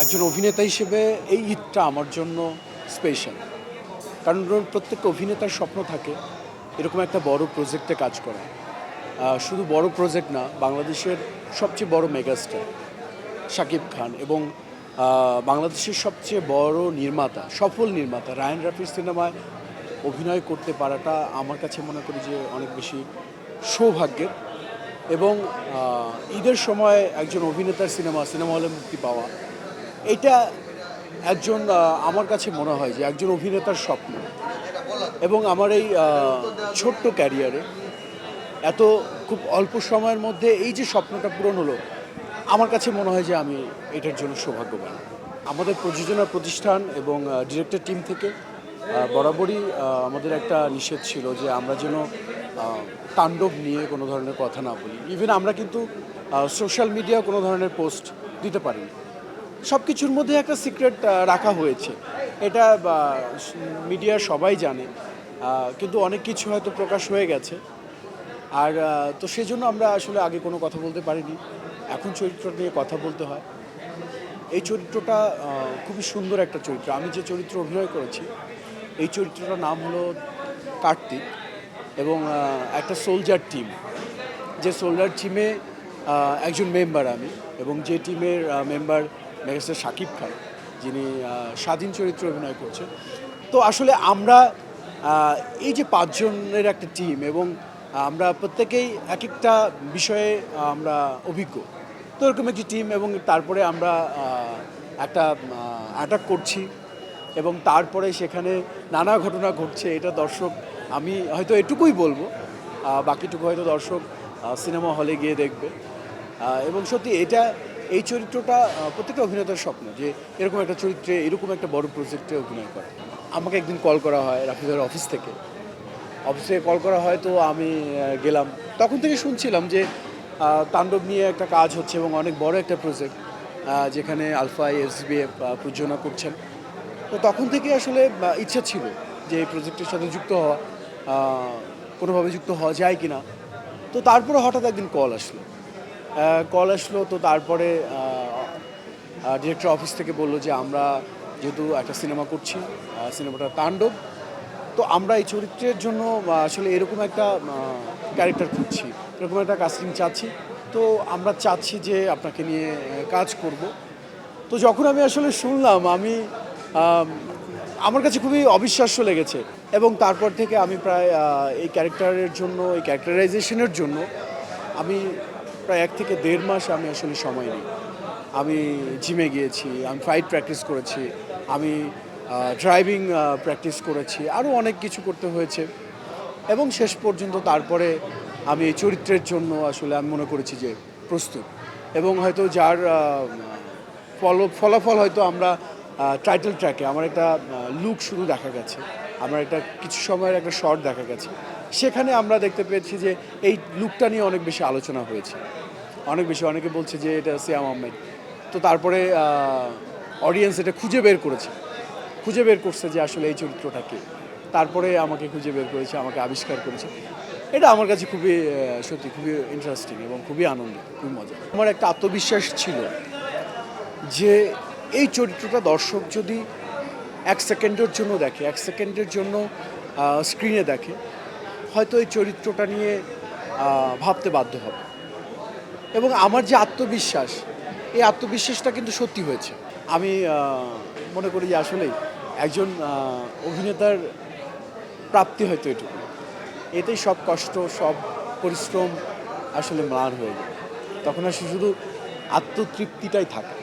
একজন অভিনেতা হিসেবে এই ঈদটা আমার জন্য স্পেশাল। কারণ প্রত্যেকটা অভিনেতার স্বপ্ন থাকে এরকম একটা বড় প্রজেক্টে কাজ করা। শুধু বড় প্রজেক্ট না, বাংলাদেশের সবচেয়ে বড় মেগাস্টার শাকিব খান এবং বাংলাদেশের সবচেয়ে বড় নির্মাতা, সফল নির্মাতা রায়ান রাফির সিনেমায় অভিনয় করতে পারাটা আমার কাছে মনে করি যে অনেক বেশি সৌভাগ্যের। এবং ঈদের সময় একজন অভিনেতার সিনেমা হলে মুক্তি পাওয়া, এটা একজন আমার কাছে মনে হয় যে একজন অভিনেতার স্বপ্ন। এবং আমার এই ছোট্ট ক্যারিয়ারে এত খুব অল্প সময়ের মধ্যে এই যে স্বপ্নটা পূরণ হলো, আমার কাছে মনে হয় যে আমি এটার জন্য সৌভাগ্যবান। আমাদের প্রযোজনা প্রতিষ্ঠান এবং ডিরেক্টর টিম থেকে বরাবরই আমাদের একটা নিষেধ ছিল যে আমরা যেন তাণ্ডব নিয়ে কোনো ধরনের কথা না বলি। ইভেন আমরা কিন্তু সোশ্যাল মিডিয়া কোনো ধরনের পোস্ট দিতে পারিনি। সব কিছুর মধ্যে একটা সিক্রেট রাখা হয়েছে, এটা মিডিয়া সবাই জানে, কিন্তু অনেক কিছু হয়তো প্রকাশ হয়ে গেছে। আর তো সেজন্য আমরা আসলে আগে কোনো কথা বলতে পারিনি। এখন চরিত্র নিয়ে কথা বলতে হয়। এই চরিত্রটা খুবই সুন্দর একটা চরিত্র। আমি যে চরিত্র অভিনয় করেছি এই চরিত্রটার নাম হলো কার্তিক এবং একটা সোলজার টিম, যে সোলজার টিমে একজন মেম্বার আমি, এবং যে টিমের মেম্বার মেগাস্টার শাকিব খান, যিনি স্বাধীন চরিত্র অভিনয় করছেন। তো আসলে আমরা এই যে পাঁচজনের একটা টিম এবং আমরা প্রত্যেকেই এক একটা বিষয়ে আমরা অভিজ্ঞ। তো এরকম একটি টিম, এবং তারপরে আমরা একটা অ্যাটাক করছি এবং তারপরে সেখানে নানা ঘটনা ঘটছে। এটা দর্শক, আমি হয়তো এটুকুই বলবো, বাকিটুকু হয়তো দর্শক সিনেমা হলে গিয়ে দেখবে। এবং সত্যি এই চরিত্রটা প্রত্যেকটা অভিনেতার স্বপ্ন যে এরকম একটা চরিত্রে, এরকম একটা বড় প্রজেক্টে অভিনয় করা। আমাকে একদিন কল করা হয় রাফিদের অফিসে কল করা হয়, তো আমি গেলাম। তখন থেকে শুনছিলাম যে তাণ্ডব নিয়ে একটা কাজ হচ্ছে এবং অনেক বড় একটা প্রজেক্ট, যেখানে আলফা এসবিএফ প্রযোজনা করছেন। তো তখন থেকে আসলে ইচ্ছা ছিল যে এই প্রজেক্টের সাথে যুক্ত হওয়া, কোনোভাবে যুক্ত হওয়া যায় কি না। তো তারপরে হঠাৎ একদিন কল আসলো। তো তারপরে ডিরেক্টর অফিস থেকে বললো যে আমরা যেহেতু একটা সিনেমা করছি, সিনেমাটা তাণ্ডব, তো আমরা এই চরিত্রের জন্য আসলে এরকম একটা ক্যারেক্টার খুঁজছি, এরকম একটা কাস্টিং চাচ্ছি। তো আমরা চাচ্ছি যে আপনাকে নিয়ে কাজ করব। তো যখন আমি আসলে শুনলাম, আমার কাছে খুবই অবিশ্বাস্য লেগেছে। এবং তারপর থেকে আমি প্রায় এই ক্যারেক্টারাইজেশনের জন্য আমি প্রায় 1 থেকে 1.5 মাস আমি আসলে সময় নিই। আমি জিমে গিয়েছি, আমি ফাইট প্র্যাকটিস করেছি, আমি ড্রাইভিং প্র্যাকটিস করেছি, আরও অনেক কিছু করতে হয়েছে। এবং শেষ পর্যন্ত তারপরে আমি এই চরিত্রের জন্য আসলে আমি মনে করেছি যে প্রস্তুত। এবং হয়তো যার ফলাফল হয়তো আমরা টাইটেল ট্র্যাকে আমার একটা লুক শুরু দেখা গেছে, আমার একটা কিছু সময়ের একটা শর্ট দেখা গেছে। সেখানে আমরা দেখতে পেয়েছি যে এই লুকটা নিয়ে অনেক বেশি আলোচনা হয়েছে, অনেকে বলছে যে এটা সিয়াম আহমেদ। তো তারপরে অডিয়েন্স এটা খুঁজে বের করছে যে আসলে এই চরিত্রটা কে। তারপরে আমাকে খুঁজে বের করেছে, আমাকে আবিষ্কার করেছে। এটা আমার কাছে খুবই সত্যি খুবই ইন্টারেস্টিং এবং খুবই আনন্দিত, খুবই মজা। আমার একটা আত্মবিশ্বাস ছিল যে এই চরিত্রটা দর্শক যদি 1 সেকেন্ডের জন্য দেখে, 1 সেকেন্ডের জন্য স্ক্রিনে দেখে, হয়তো এই চরিত্রটা নিয়ে ভাবতে বাধ্য হবে। এবং আমার যে আত্মবিশ্বাস, এই আত্মবিশ্বাসটা কিন্তু সত্যি হয়েছে। আমি মনে করি যে আসলেই একজন অভিনেতার প্রাপ্তি হয়তো এটুকু, এতেই সব কষ্ট, সব পরিশ্রম আসলে ম্লান হয়ে যায়। তখন আসলে শুধু আত্মতৃপ্তিটাই থাকে।